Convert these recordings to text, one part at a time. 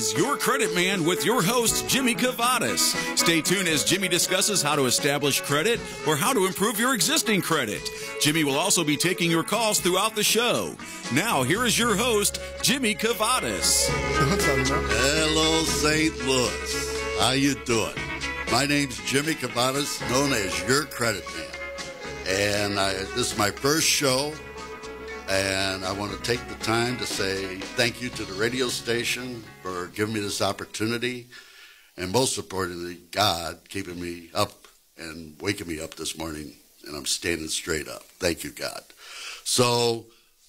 is Your Credit Man with your host, Jimmy Kavadas. Stay tuned as Jimmy discusses how to establish credit or how to improve your existing credit. Jimmy will also be taking your calls throughout the show. Now, here is your host, Jimmy Kavadas. Hello, St. Louis. How you doing? My name's Jimmy Kavadas, known as Your Credit Man. And this is my first show. And I want to take the time to say thank you to the radio station for giving me this opportunity. And most importantly, God keeping me up and waking me up this morning. And I'm standing straight up. Thank you, God. So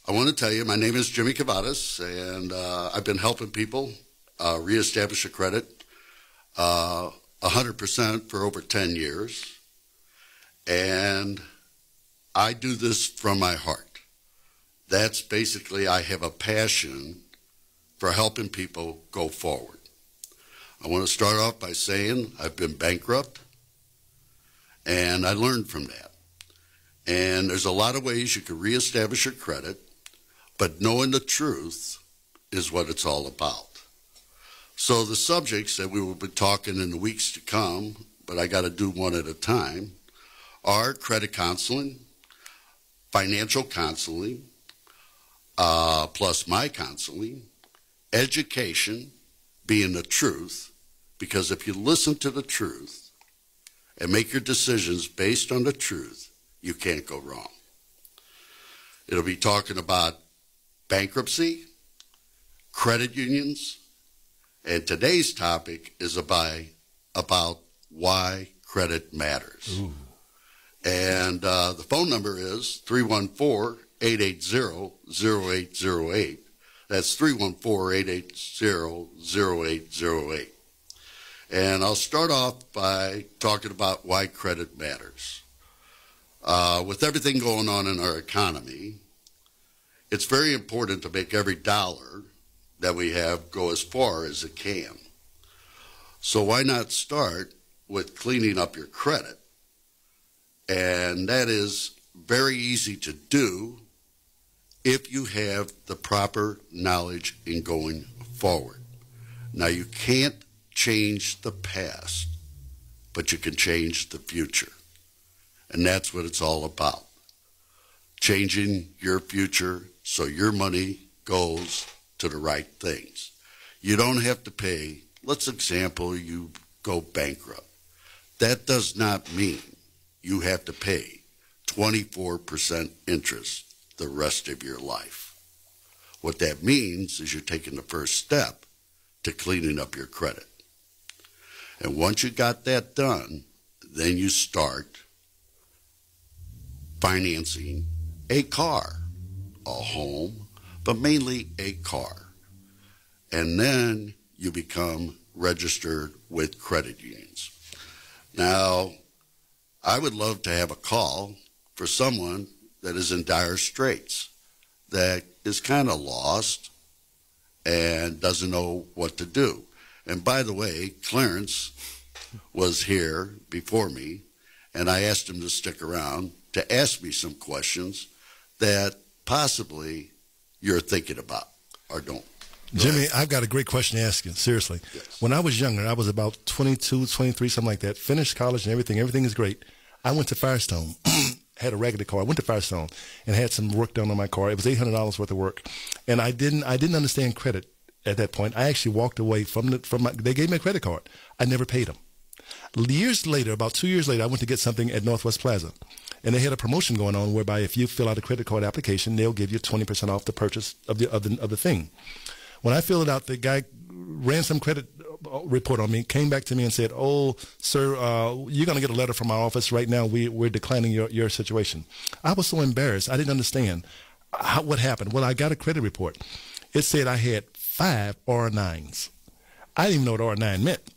I want to tell you, my name is Jimmy Kavadas. And I've been helping people reestablish a credit 100% for over 10 years. And I do this from my heart. That's basically, I have a passion for helping people go forward. I want to start off by saying I've been bankrupt, and I learned from that. And there's a lot of ways you can reestablish your credit, but knowing the truth is what it's all about. So the subjects that we will be talking in the weeks to come, but I got to do one at a time, are credit counseling, financial counseling, plus my counseling, education, being the truth, because if you listen to the truth and make your decisions based on the truth, you can't go wrong. It'll be talking about bankruptcy, credit unions, and today's topic is about why credit matters. Ooh. And the phone number is 314-880-0808. That's 314-880-0808. And I'll start off by talking about why credit matters. With everything going on in our economy, it's very important to make every dollar that we have go as far as it can. So why not start with cleaning up your credit? And that is very easy to do if you have the proper knowledge in going forward. Now, you can't change the past, but you can change the future. And that's what it's all about. Changing your future so your money goes to the right things. You don't have to pay, let's example, you go bankrupt. That does not mean you have to pay 24% interest the rest of your life. What that means is you're taking the first step to cleaning up your credit. And once you got that done, then you start financing a car, a home, but mainly a car. And then you become registered with credit unions. Now, I would love to have a call for someone that is in dire straits, that is kind of lost and doesn't know what to do. And by the way, Clarence was here before me, and I asked him to stick around to ask me some questions that possibly you're thinking about or don't. Jimmy, I've got a great question to ask you, seriously. Yes. When I was younger, I was about 22, 23, something like that, finished college and everything is great. I went to Firestone, had a raggedy car. I went to Firestone and had some work done on my car. It was $800 worth of work. And I didn't understand credit at that point. I actually walked away they gave me a credit card. I never paid them. Years later, about 2 years later, I went to get something at Northwest Plaza. And they had a promotion going on whereby if you fill out a credit card application, they'll give you 20% off the purchase of the thing. When I filled it out, the guy ran some credit report on me, came back to me and said, "Oh, sir, you're going to get a letter from our office right now. We're declining your situation." I was so embarrassed. I didn't understand what happened. Well, I got a credit report. It said I had 5 R9s. I didn't even know what R9 meant.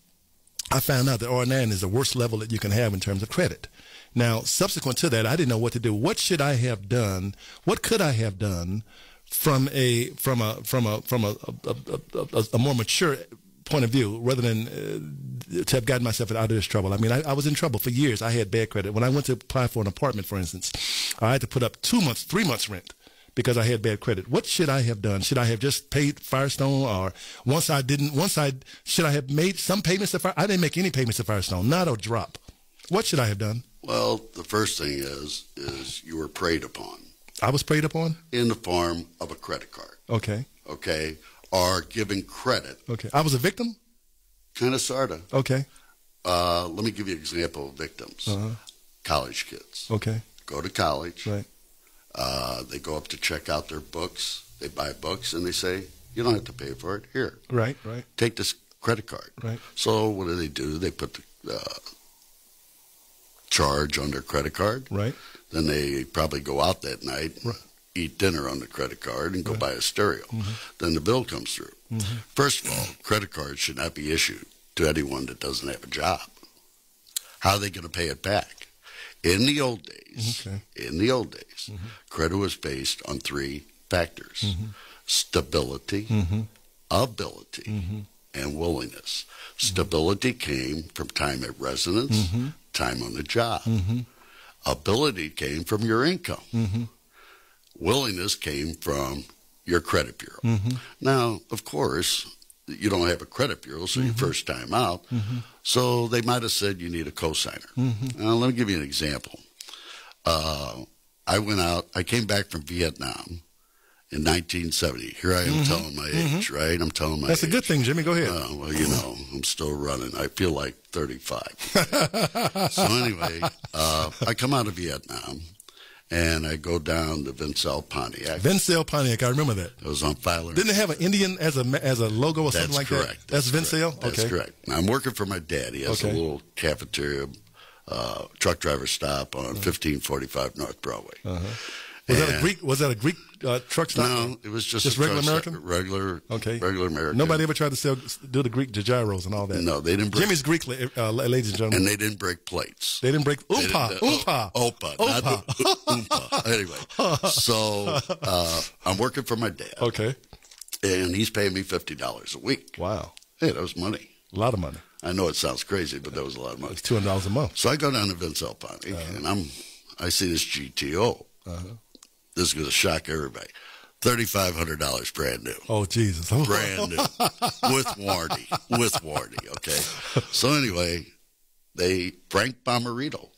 I found out that R9 is the worst level that you can have in terms of credit. Now, subsequent to that, I didn't know what to do. What should I have done? What could I have done from a more mature point of view, rather than to have gotten myself out of this trouble? I mean, I was in trouble for years. I had bad credit. When I went to apply for an apartment, for instance, I had to put up 2 months, 3 months rent because I had bad credit. What should I have done? Should I have just paid Firestone, or should I have made some payments to Firestone? I didn't make any payments to Firestone, not a drop. What should I have done? Well, the first thing is you were preyed upon. I was preyed upon? In the form of a credit card. Okay. Okay. Or giving credit. Okay. I was a victim? Kind of, sort of. Okay. Let me give you an example of victims. College kids. Okay. Go to college. Right. They go up to check out their books. They buy books, and they say, you don't have to pay for it. Here. Right, right. Take this credit card. Right. So what do? They put the charge on their credit card. Right. Then they probably go out that night, right. eat dinner on the credit card, and go right. buy a stereo. Then the bill comes through. First of all, credit cards should not be issued to anyone that doesn't have a job. How are they going to pay it back? In the old days, credit was based on three factors: stability, ability, and willingness. Stability came from time at residence, time on the job. Ability came from your income. Willingness came from your credit bureau. Now, of course, you don't have a credit bureau, so your first time out. So they might have said you need a cosigner. Now, let me give you an example. I came back from Vietnam in 1970. Here I am telling my age, right? I'm telling my age. That's a good thing, Jimmy. Go ahead. Well, you know, I'm still running. I feel like 35. So anyway, I come out of Vietnam, and I go down to Vincel Pontiac. Vincel Pontiac, I remember that. It was on Filer. Didn't it have an Indian as a logo or something like that? That's Vincel? Okay. That's correct. Now, I'm working for my dad. He has a little cafeteria, truck driver stop on 1545 North Broadway. Was that a Greek truck stop? No, it was just regular American? Regular American. Nobody ever tried to do the Greek gyros and all that? No, they didn't break. Jimmy's Greek, ladies and gentlemen. And they didn't break plates. They didn't break oompa. Anyway, so I'm working for my dad. Okay. And he's paying me $50 a week. Wow. Hey, that was money. A lot of money. I know it sounds crazy, but that was a lot of money. It's $200 a month. So I go down to Vincel Pontiac, and I see this GTO. This is going to shock everybody. $3,500 brand new. Oh, Jesus. Brand new. With warranty. Okay. So anyway, Frank Bomarito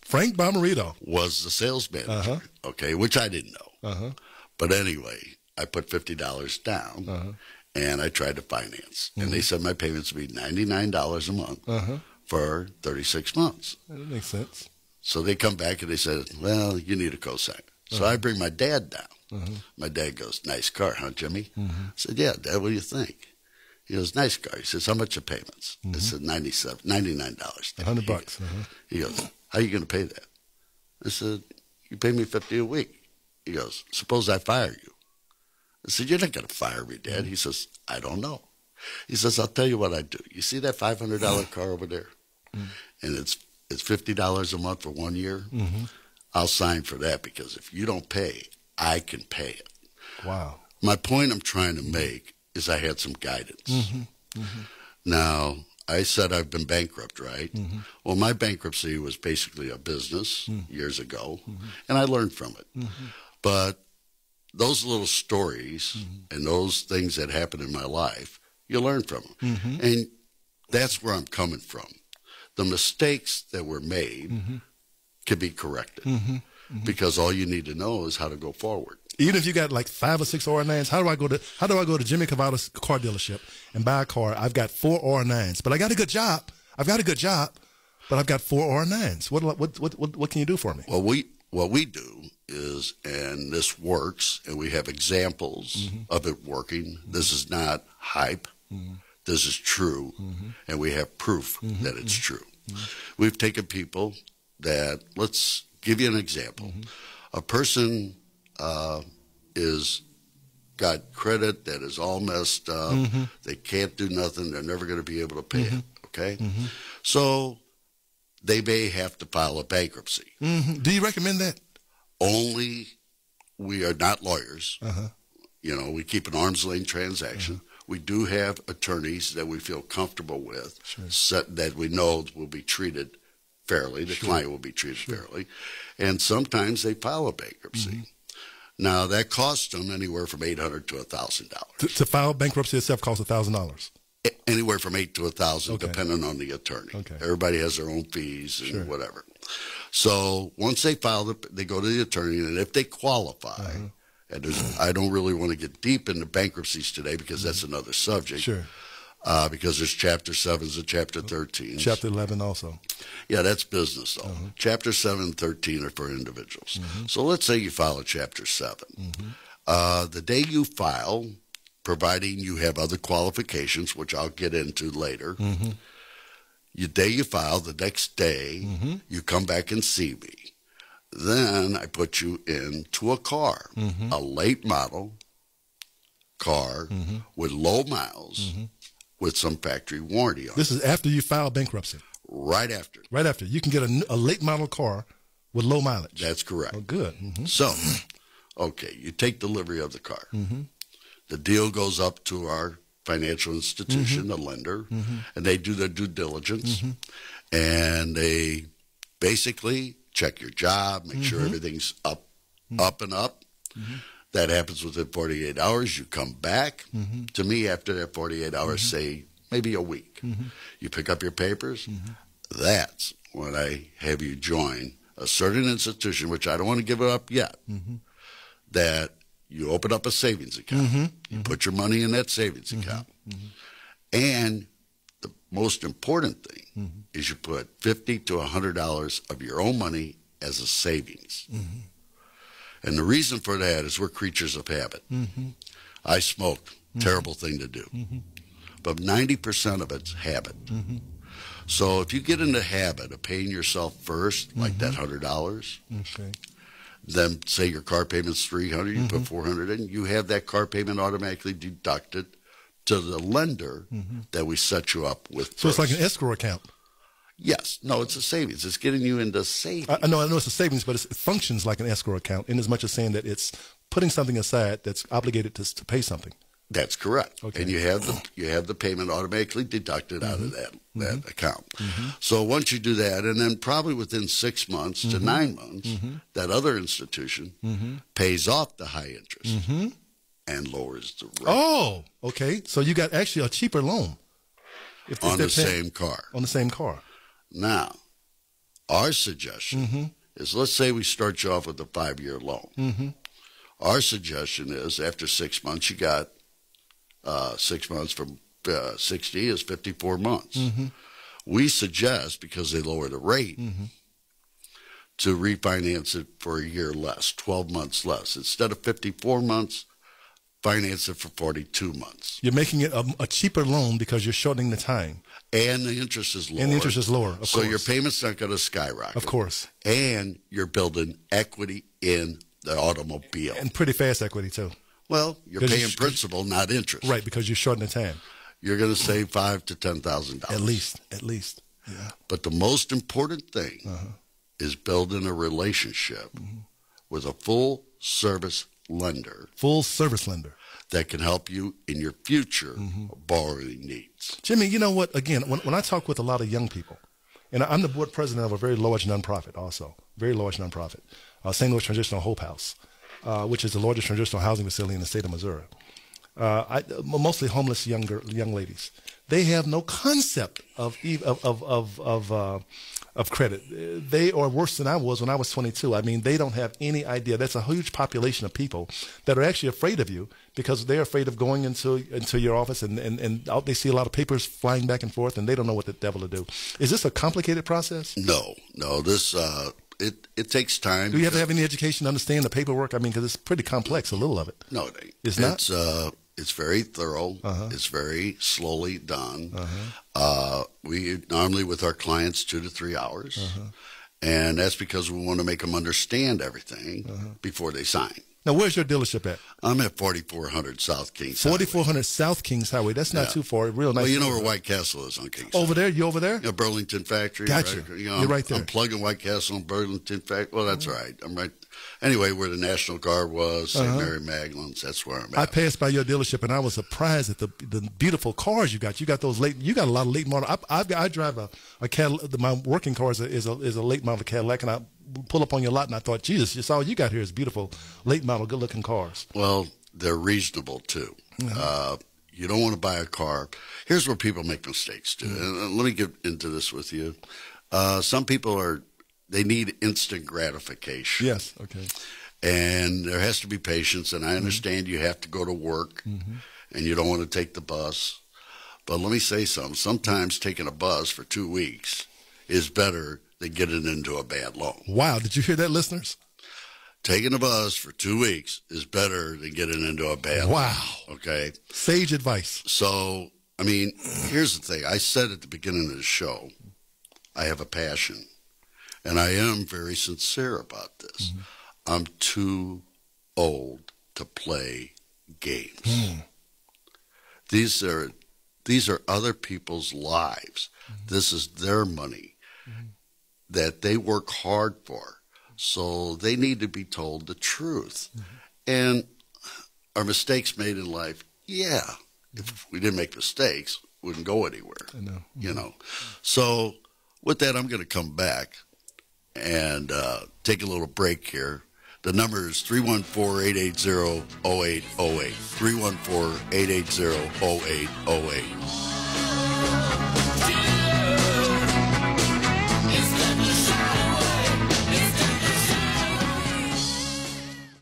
was the sales manager. Okay, which I didn't know. But anyway, I put $50 down, and I tried to finance. And they said my payments would be $99 a month for 36 months. That makes sense. So they come back and they said, well, you need a cosigner. So I bring my dad down. My dad goes, nice car, huh, Jimmy? I said, yeah, Dad, what do you think? He goes, nice car. He says, how much are payments? I said, $99. $100. He goes, how are you going to pay that? I said, you pay me $50 a week. He goes, suppose I fire you. I said, you're not going to fire me, Dad. He says, I don't know. He says, I'll tell you what I do. You see that $500 car over there? And it's $50 a month for 1 year? I'll sign for that, because if you don't pay, I can pay it. Wow. My point I'm trying to make is I had some guidance. Now, I said I've been bankrupt, right? Well, my bankruptcy was basically a business years ago, and I learned from it. But those little stories and those things that happened in my life, you learn from them. And that's where I'm coming from. The mistakes that were made can be corrected, because all you need to know is how to go forward. Even if you got like 5 or 6 R9s, how do I go to Jimmy Kavadas car dealership and buy a car? I've got 4 R9s, but I got a good job. But I've got 4 R9s. What can you do for me? Well, what we do is, and this works, and we have examples of it working. This is not hype. This is true, and we have proof that it's true. We've taken people that, let's give you an example. A person is got credit that is all messed up. They can't do nothing. They're never going to be able to pay it, okay? So they may have to file a bankruptcy. Do you recommend that? Only, we are not lawyers. You know, we keep an arm's length transaction. We do have attorneys that we feel comfortable with, that we know will be treated fairly. The client will be treated fairly. And sometimes they file a bankruptcy. Now, that costs them anywhere from $800 to $1,000. To file bankruptcy itself costs $1,000. Anywhere from $800 to $1,000, Okay. depending on the attorney. Okay. Everybody has their own fees and Sure. whatever. So once they file it, they go to the attorney, and if they qualify, and I don't really want to get deep into bankruptcies today because that's another subject. Sure. Because there's Chapter 7s and Chapter 13s. Chapter 11 also. Yeah, that's business, though. Chapter 7 and 13 are for individuals. So let's say you file a Chapter 7. The day you file, providing you have other qualifications, which I'll get into later, the day you file, the next day, you come back and see me. Then I put you into a car, a late model car with low miles, with some factory warranty on it. This is after you file bankruptcy. Right after. Right after. You can get a late model car with low mileage. That's correct. Oh, good. So, okay, you take delivery of the car. The deal goes up to our financial institution, the lender, and they do their due diligence, and they basically check your job, make sure everything's up and up. That happens within 48 hours. You come back to me after that 48 hours, say maybe a week. You pick up your papers. That's when I have you join a certain institution, which I don't want to give it up yet, that you open up a savings account. You put your money in that savings account. And the most important thing is you put $50 to $100 of your own money as a savings. And the reason for that is we're creatures of habit. I smoke, terrible thing to do. But 90% of it's habit. So if you get in the habit of paying yourself first, like that $100, Okay. then say your car payment's $300, you put $400 in, you have that car payment automatically deducted to the lender that we set you up with. So first. it's like an escrow account. Yes. No, it's a savings. It's getting you into savings. I know it's a savings, but it functions like an escrow account in as much as saying that it's putting something aside that's obligated to pay something. That's correct. Okay. And you have the payment automatically deducted out of that account. So once you do that, and then probably within 6 months to 9 months, that other institution pays off the high interest and lowers the rate Oh, okay. So you got actually a cheaper loan. If on the they're same car. On the same car. Now, our suggestion is, let's say we start you off with a 5-year loan. Our suggestion is after 6 months, you got 6 months from 60 is 54 months. We suggest, because they lower the rate, to refinance it for a year less, 12 months less. Instead of 54 months, finance it for 42 months. You're making it a cheaper loan because you're shortening the time. And the interest is lower. And the interest is lower, of so course. your payment's not going to skyrocket. Of course. And you're building equity in the automobile. And pretty fast equity, too. Well, you're 'Cause paying principal, not interest. Right, because you're shortening the time. You're going to save $5,000 to $10,000. At least. Yeah. But the most important thing is building a relationship with a full-service lender. Full-service lender. That can help you in your future borrowing needs. Jimmy, you know what? Again, when I talk with a lot of young people, and I'm the board president of a very large nonprofit also, very large nonprofit, St. Louis Transitional Hope House, which is the largest transitional housing facility in the state of Missouri. Mostly homeless young ladies. They have no concept of credit. They are worse than I was when I was 22. I mean, they don't have any idea. That's a huge population of people that are actually afraid of you because they're afraid of going into your office and out they see a lot of papers flying back and forth and they don't know what the devil to do. Is this a complicated process? No. This it takes time. Do you have to have any education to understand the paperwork? I mean, because it's pretty complex, a little of it. No, it ain't. It's not? It's very thorough. It's very slowly done. We normally, with our clients, 2 to 3 hours. And that's because we want to make them understand everything before they sign. Now, where's your dealership at? I'm at 4400 South Kings 4400 South Kings Highway. That's not too far. Real nice. Well, you know where White Castle is on Kings. Over there? You over there? Yeah, Burlington Factory. Gotcha. Right? You're right there. I'm plugging White Castle and Burlington Factory. Well, that's right. I'm right. Anyway, where the National Guard was, St. Mary Magdalene's, that's where I'm at. I passed by your dealership and I was surprised at the beautiful cars you got. You got those late. You got a lot of late model. I drive a Cadillac. My working car is a late model Cadillac, and I pull up on your lot and I thought, Jesus, just all you got here is beautiful late model lot of good-looking cars. Well, they're reasonable, too. You don't want to buy a car. Here's where people make mistakes, too. And let me get into this with you. Some people they need instant gratification. Yes, okay. And there has to be patience, and I understand you have to go to work, and you don't want to take the bus. But let me say something. Sometimes taking a bus for 2 weeks is better than getting into a bad loan. Wow, did you hear that, listeners? Taking a bus for 2 weeks is better than getting into a bad loan. Wow. Okay? Sage advice. So, I mean, here's the thing. I said at the beginning of the show, I have a passion, and I am very sincere about this. I'm too old to play games. These are other people's lives. This is their money that they work hard for. So they need to be told the truth. And are mistakes made in life? Yeah. If we didn't make mistakes, we wouldn't go anywhere. I know. You know. So with that, I'm going to come back and take a little break here. The number is 314-880-0808. 314-880-0808.